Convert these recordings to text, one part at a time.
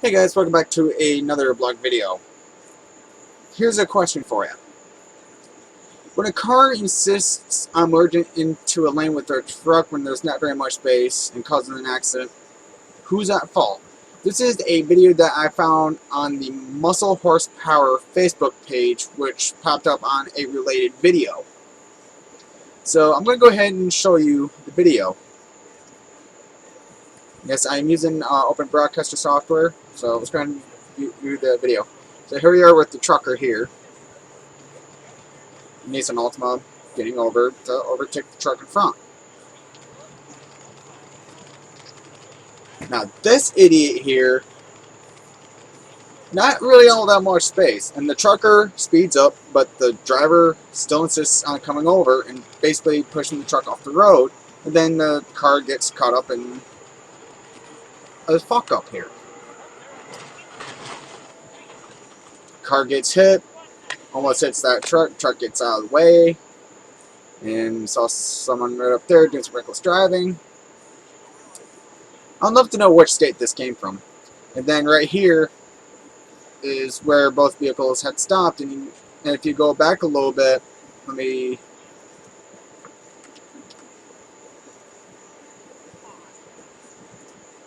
Hey guys, welcome back to another blog video. Here's a question for you. When a car insists on merging into a lane with their truck when there's not very much space and causing an accident, who's at fault? This is a video that I found on the Muscle Horsepower Facebook page, which popped up on a related video. So I'm going to go ahead and show you the video. Yes, I'm using Open Broadcaster software, so let's go ahead and view the video. So here we are with the trucker here. Nissan Altima getting over to overtake the truck in front. Now this idiot here, not really all that much space, and the trucker speeds up, but the driver still insists on coming over and basically pushing the truck off the road, and then the car gets caught up in a fuck up here. Car gets hit, almost hits that truck gets out of the way, and saw someone right up there doing some reckless driving. I'd love to know which state this came from. And then right here is where both vehicles had stopped, and if you go back a little bit,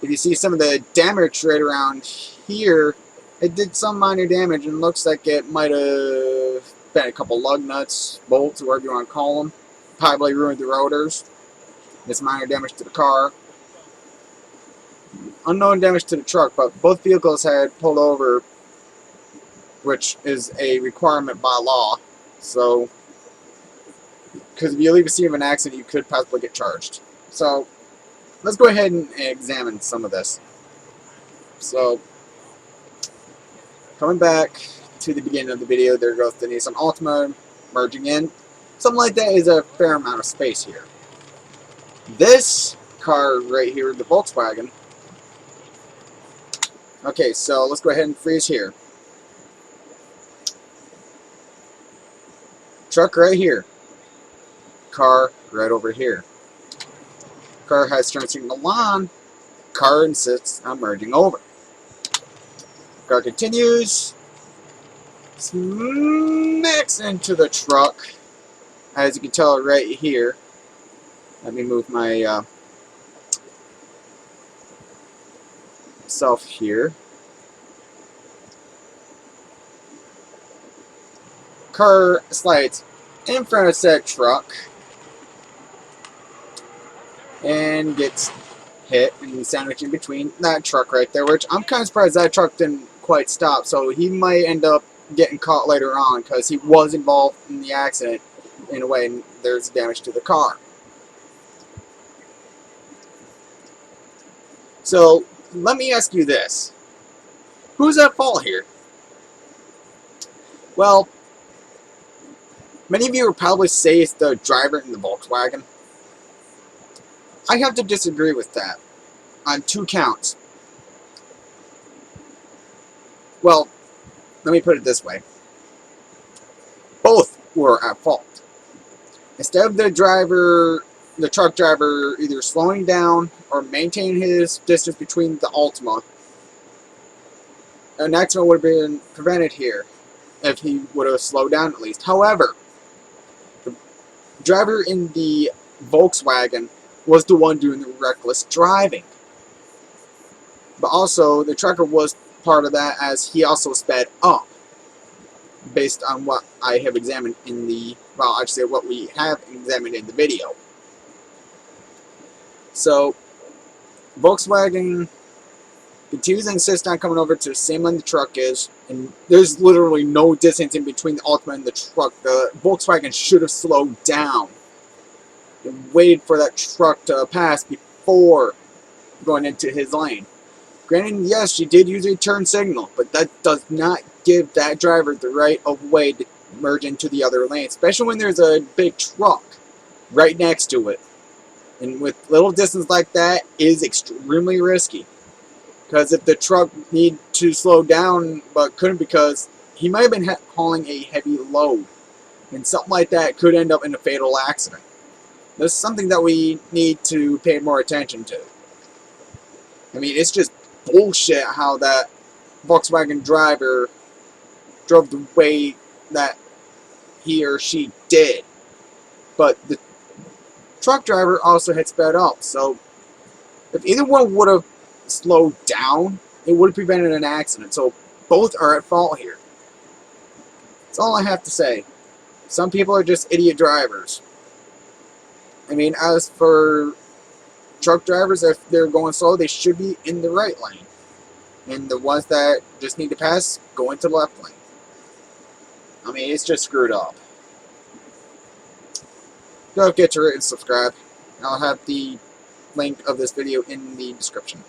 if you see some of the damage right around here, it did some minor damage, and looks like it might have been a couple lug nuts, bolts, whatever you want to call them. Probably ruined the rotors. It's minor damage to the car. Unknown damage to the truck, but both vehicles had pulled over, which is a requirement by law. So, because if you leave a scene of an accident, you could possibly get charged. So, let's go ahead and examine some of this. So, coming back to the beginning of the video, there goes the Nissan Altima merging in. Something like that is a fair amount of space here. This car right here, the Volkswagen. Okay, so let's go ahead and freeze here. Truck right here. Car right over here. Car has turn signal on. Car insists on merging over. Car continues. Smacks into the truck. As you can tell right here. Let me move my self here. Car slides in front of said truck and gets hit and sandwiched in between that truck right there, which I'm kind of surprised that truck didn't quite stop, so he might end up getting caught later on because he was involved in the accident in a way, and there's damage to the car. So let me ask you this. Who's at fault here? Well, many of you will probably say it's the driver in the Volkswagen. I have to disagree with that on two counts. Well, let me put it this way. Both were at fault. Instead of the truck driver either slowing down or maintaining his distance between the Altima, an accident would have been prevented here if he would have slowed down at least. However, the driver in the Volkswagen was the one doing the reckless driving. But also, the trucker was part of that, as he also sped up, based on what I have examined in the, well, I should say what we have examined in the video. So, Volkswagen continues to insist on coming over to the same lane the truck is, and there's literally no distance in between the Altima and the truck. The Volkswagen should have slowed down and waited for that truck to pass before going into his lane. Granted, yes, she did use a turn signal, but that does not give that driver the right of way to merge into the other lane, especially when there's a big truck right next to it. And with little distance like that, is extremely risky. Because if the truck needed to slow down but couldn't because he might have been hauling a heavy load, and something like that could end up in a fatal accident. This is something that we need to pay more attention to. I mean, it's just bullshit how that Volkswagen driver drove the way that he or she did. But the truck driver also had sped up. So if either one would have slowed down, it would have prevented an accident. So both are at fault here. That's all I have to say. Some people are just idiot drivers. I mean, as for truck drivers, if they're going slow, they should be in the right lane. And the ones that just need to pass, go into the left lane. I mean, it's just screwed up. Go get to it and subscribe. I'll have the link of this video in the description.